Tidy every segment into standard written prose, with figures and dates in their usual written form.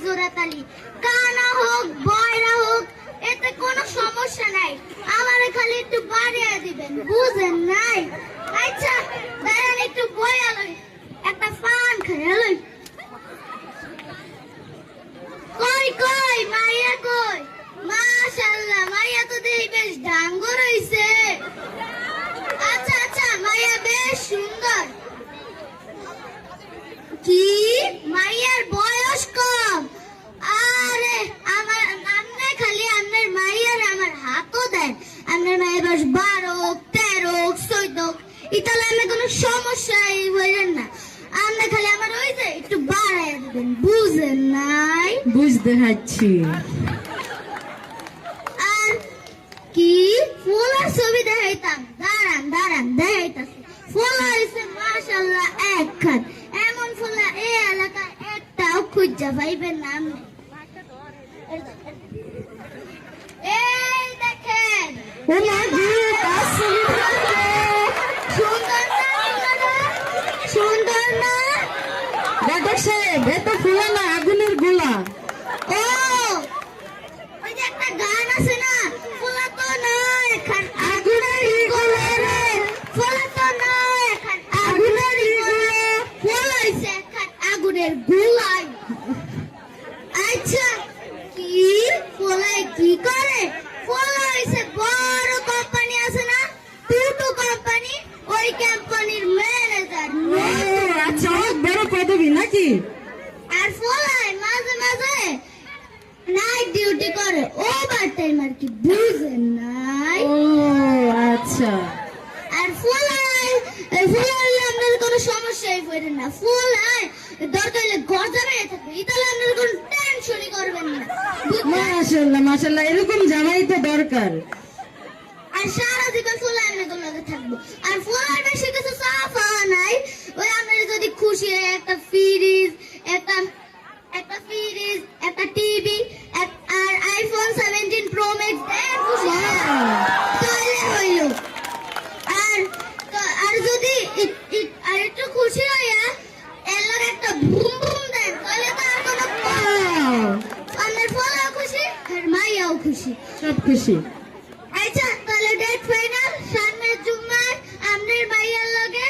জোড়াতালি, কানা হোক বয়রা হোক এতে কোনো সমস্যা নাই, আমারে খালি একটু বাড়িয়ে দিবেন, বুঝেন নাই? আচ্ছা দাঁড়ান একটু বয়া লই, একটা পান খাইয়া লই। কই কই মাইয়া কই? মাশাআল্লাহ মাইয়া তো দেখি বেশ ডাঙ্গর হইছে। আচ্ছা আচ্ছা মাইয়া বেশ সুন্দর। কি মাইয়ার বয়স কম? আরে আমার আমনে খালি আমনের মাইয়ার আমার হাতও দেন, আমনের মাইয়া বয়স 12 13 14, ইতালে আমি কোনো সমস্যাই হইলেন না, আমনে খালি আমার ওই যে একটু বাড়ায় দিবেন, বুঝেন নাই? বুঝতে পারছি। আর কি ফুলের ছবি দেখাইতাম, দাঁড়ান দাঁড়ান দেখাইতাছি। ফুল হয়েছে মাশাআল্লাহ এক খান, এমন ফুল এই এলাকায় একটাও খুঁজা পাইবেন না আপনি। এই দেখেন ও মা গো, সুন্দর না ফুলটা? সুন্দর না? ডাক্তার সাহেব এত ফুলা না, আগুনের গোলা। ও ওই যে একটা গান আছে না, ফুলা তো নয় খান আগুনের গোলা রে, ফুলা তো নয় খান আগুনের গোলা, ফুল হইছে খান আগুনের গোলাই। আচ্ছা কি ফুলাই কি করে? ফুল হইছে বড় কোম্পানি আছে না, টুটু কোম্পানি, ওই কোম্পানির ম্যানেজার। ও আচ্ছা, অনেক বড় পদবী নাকি? আর ফুলাই মাঝে মাঝে নাইট ডিউটি করে, ওভার টাইম আর কি, বুঝেন নাই? ও আচ্ছা। আর ফুলাই আপনার কোনো সমস্যাই পড়ে না, ফুলাই দরকার হলে ঘর জামাই থাকবে, তাহলে আপনার কোনো টেনশনই করবেন না, বুঝলেন? মাশাআল্লাহ মাশাআল্লাহ, এরকম জামাই তো দরকার। আর সারা জীবন ফুলাই আপনাদের লগে থাকবো। আর ফুলাই বেশি কিছু চাওয়া নাই, ওই আপনার যদি খুশি হয় একটা ফ্রিজ, একটা ফ্রিজ, একটা টিভি আর আইফোন 17 প্রো ম্যাক্স দেন, খুশি তাহলে হইল। আর আর যদি আর একটু খুশি হইয়া এর লগে একটা বুম বুম দেন, তাহলে তো আর কোনো আমার ফুলাও খুশি আর মাইয়াও খুশি, সব খুশি। আচ্ছা তাহলে ডেট ফাইনাল, সামনের জুম্মায় আপনার মাইয়ার লগে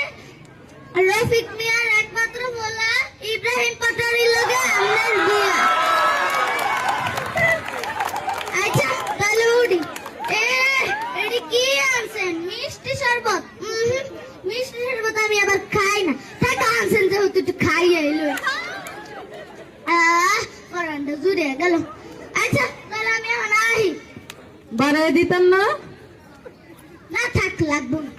রফিক মিয়ার একমাত্র বলা ইব্রাহিম পাটারির লগে আপনার বিয়া। আচ্ছা তাহলে উঠি। এডি কি আনছেন? মিষ্টি শরবত? মিষ্টি শরবত আমি আবার খাই না, টাকা আনছেন যেহেতু একটু খাইয়ে এলো। পরানটা জুড়ে গেল। আচ্ছা তাহলে আমি এখন আহি। বাড়ায় দিতেন না? না থাক লাগবো না।